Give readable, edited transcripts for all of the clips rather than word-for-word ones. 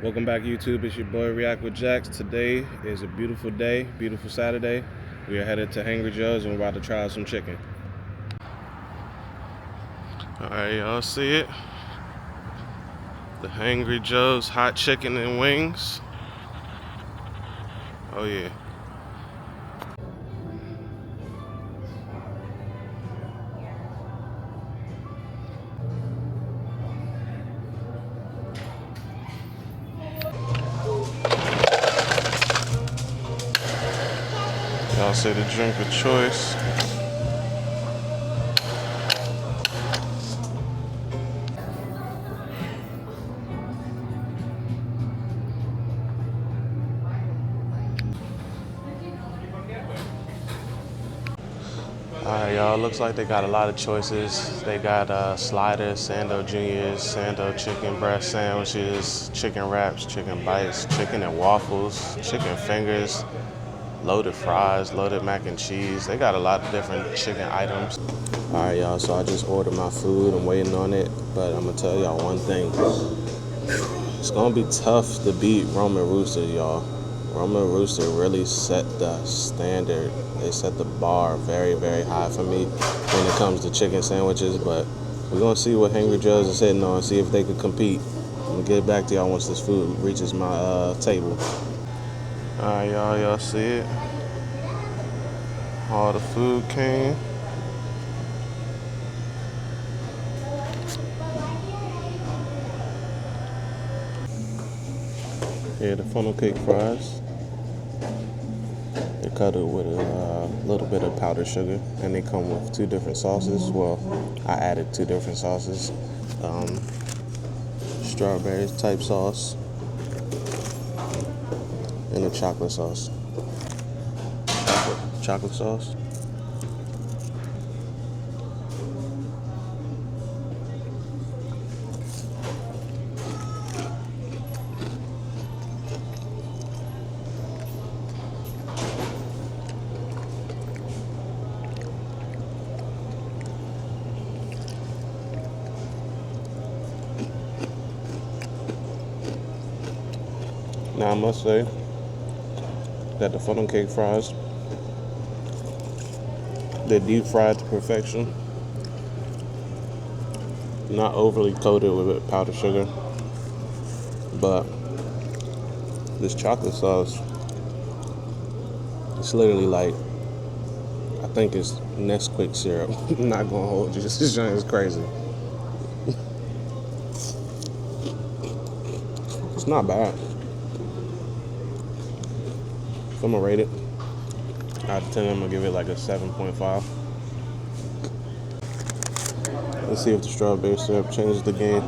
Welcome back, YouTube. It's your boy React with Jax. Today is a beautiful day, beautiful Saturday. We are headed to Hangry Joe's and we're about to try out some chicken. Alright, y'all see it? The Hangry Joe's hot chicken and wings. Oh yeah. Y'all see the drink of choice. Alright, y'all, looks like they got a lot of choices. They got sliders, Sando Juniors, Sando chicken breast sandwiches, chicken wraps, chicken bites, chicken and waffles, chicken fingers, loaded fries, loaded mac and cheese. They got a lot of different chicken items. Alright, y'all, so I just ordered my food. I'm waiting on it, but I'm gonna tell y'all one thing. It's gonna be tough to beat Roman Rooster, y'all. Roman Rooster really set the standard. They set the bar very, very high for me when it comes to chicken sandwiches, but we're gonna see what Hangry Joe's is hitting on, see if they can compete. I'm gonna get back to y'all once this food reaches my table. Alright, y'all see it? All the food came. Here, the funnel cake fries. They're coated with a little bit of powdered sugar, and they come with two different sauces. Well, I added two different sauces. Strawberry type sauce and a chocolate sauce. Chocolate sauce. Now I must say that the funnel cake fries, they're deep fried to perfection. Not overly coated with powdered sugar, but this chocolate sauce, it's literally like, I think it's Nesquik syrup. I'm not gonna hold you. This joint is crazy. It's not bad. If I'm gonna rate it out of 10, I'm gonna give it like a 7.5. Let's see if the strawberry syrup changes the game.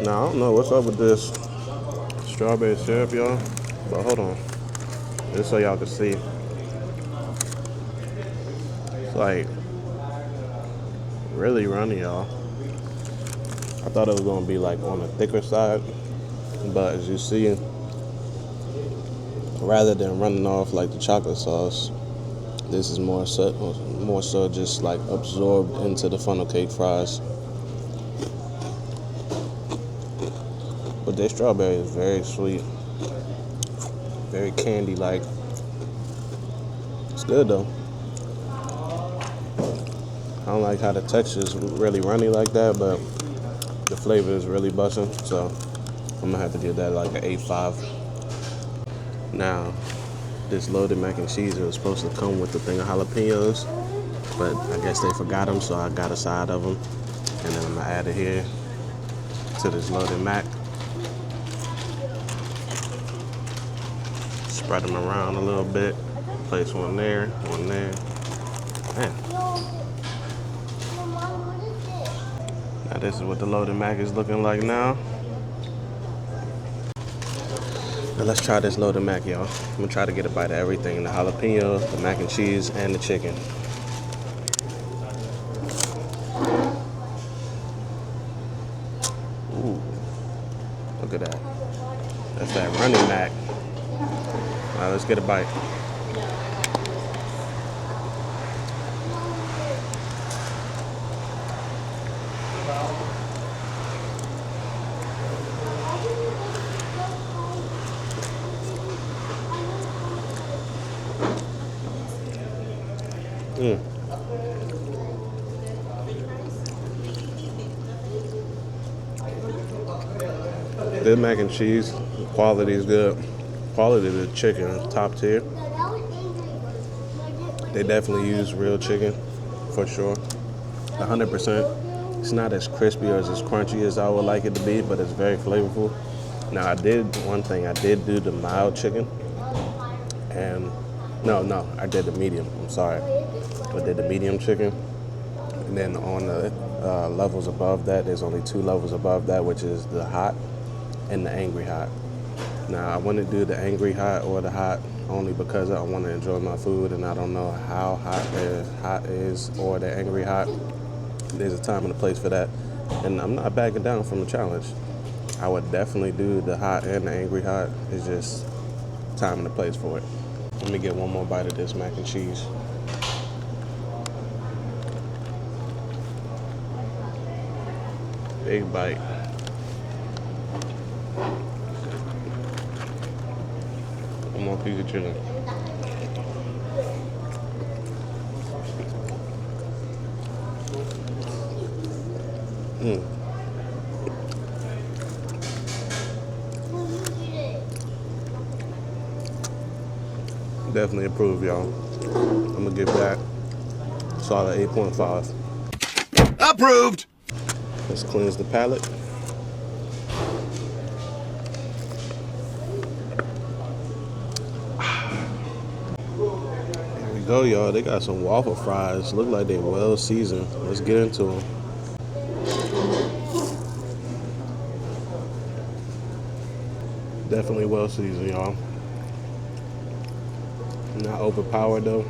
Now, I don't know what's up with this strawberry syrup, y'all, but hold on. Just so y'all can see. It's like really runny, y'all. I thought it was gonna be like on the thicker side, but as you see, rather than running off like the chocolate sauce, this is more so just like absorbed into the funnel cake fries. But their strawberry is very sweet, very candy-like. It's good though. I don't like how the texture is really runny like that, but the flavor is really busting, so I'm gonna have to give that like an 8.5. Now, this loaded mac and cheese was supposed to come with the thing of jalapenos, but I guess they forgot them, so I got a side of them, and then I'm gonna add it here to this loaded mac. Spread them around a little bit. Place one there, one there. Man. Now this is what the loaded mac is looking like now. Now let's try this loaded mac, y'all. I'm gonna try to get a bite of everything. The jalapeno, the mac and cheese, and the chicken. Ooh, look at that. That's that running mac. All right, let's get a bite. Mm. Good mac and cheese. The quality is good. Quality of the chicken is top tier. They definitely use real chicken, for sure. 100%. It's not as crispy or as crunchy as I would like it to be, but it's very flavorful. Now I did do the mild chicken, and no, I did the medium. I'm sorry, I did the medium chicken, and then on the levels above that, there's only 2 levels above that, which is the hot and the angry hot. Now I want to do the angry hot or the hot only because I want to enjoy my food, and I don't know how hot the hot is or the angry hot. There's a time and a place for that, and I'm not backing down from the challenge. I would definitely do the hot and the angry hot. It's just time and a place for it. Let me get one more bite of this mac and cheese. Big bite. One more piece of chicken. Definitely approve, y'all. I'm gonna give that solid 8.5. Approved! Let's cleanse the palate. Here we go, y'all. They got some waffle fries. Look like they well seasoned. Let's get into them. Definitely well seasoned, y'all. Not overpowered though.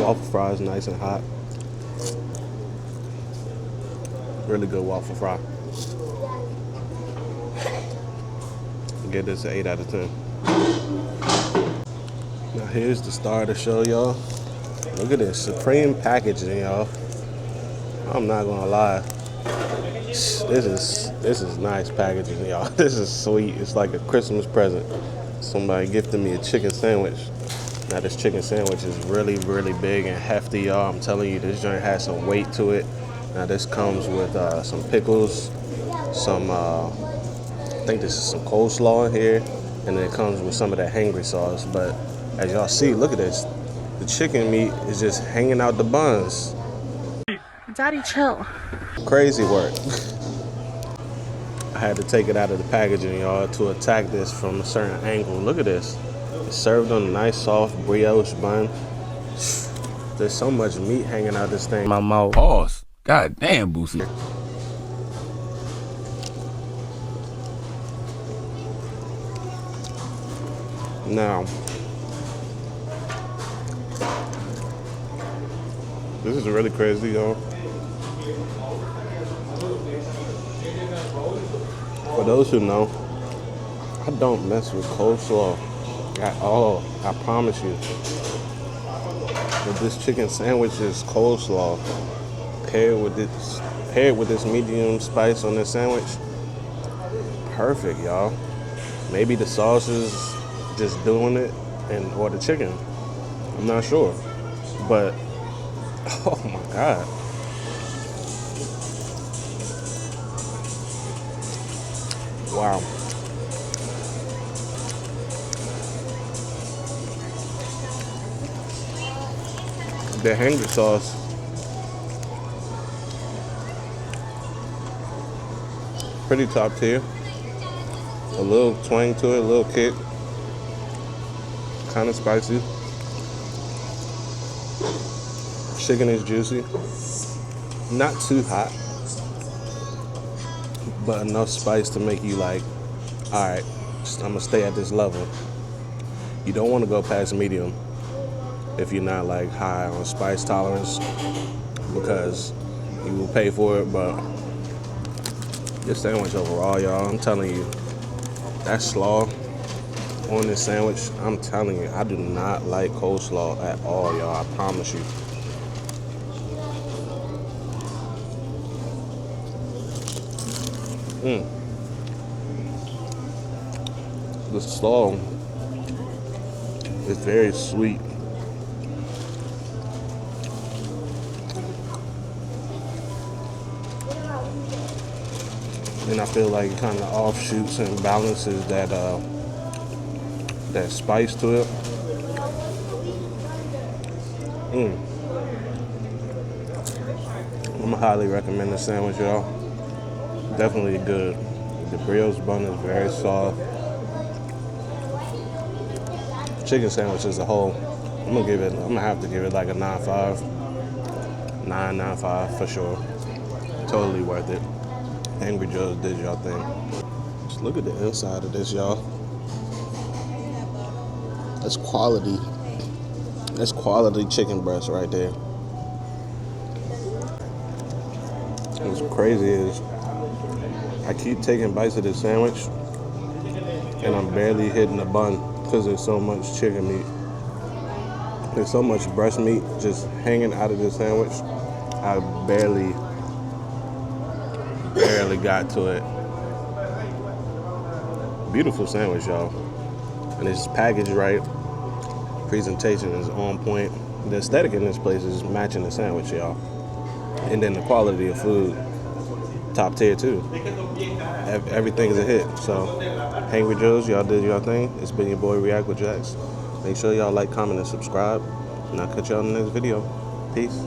Waffle fries nice and hot. Really good waffle fry. Get this an 8 out of 10. Now here's the star of the show, y'all. Look at this supreme packaging, y'all. I'm not gonna lie. This is nice packaging, y'all. This is sweet. It's like a Christmas present. Somebody gifted me a chicken sandwich. Now this chicken sandwich is really, really big and hefty, y'all. I'm telling you, this joint has some weight to it. Now this comes with some pickles, some, I think this is some coleslaw in here, and then it comes with some of that Hangry sauce. But as y'all see, look at this. The chicken meat is just hanging out the buns. Daddy, chill. Crazy work. I had to take it out of the packaging, y'all, to attack this from a certain angle. Look at this. It's served on a nice, soft brioche bun. There's so much meat hanging out this thing. My mouth. Pause. God damn, Boosie. Now, this is really crazy, y'all. For those who know, I don't mess with coleslaw at all. I promise you. But this chicken sandwich is coleslaw paired with this medium spice on this sandwich. Perfect, y'all. Maybe the sauce is just doing it, or the chicken. I'm not sure, but oh my God. Wow. The Hangry sauce. Pretty top tier. A little twang to it, a little kick. Kind of spicy. Chicken is juicy. Not too hot, but enough spice to make you like, all right, I'm gonna stay at this level. You don't want to go past medium if you're not like high on spice tolerance, because you will pay for it. But This sandwich overall, y'all, I'm telling you, that slaw on this sandwich, I'm telling you, I do not like coleslaw at all, y'all. I promise you. The slaw is very sweet. And I feel like it kind of offshoots and balances that spice to it. I'm highly recommend this sandwich, y'all. Definitely good. The brioche bun is very soft. Chicken sandwich as a whole, I'm gonna have to give it like a 9.5. 9.95 for sure. Totally worth it. Angry Joe's did y'all thing. Just look at the inside of this, y'all. That's quality. That's quality chicken breast right there. What's crazy is I keep taking bites of this sandwich and I'm barely hitting the bun because there's so much chicken meat. There's so much breast meat just hanging out of this sandwich. I barely got to it. Beautiful sandwich, y'all. And it's packaged right. Presentation is on point. The aesthetic in this place is matching the sandwich, y'all. And then the quality of food, top tier too. Everything is a hit. So, Hangry Joe's, y'all did y'all thing. It's been your boy React with Jax. Make sure y'all like, comment, and subscribe. And I'll catch y'all in the next video. Peace.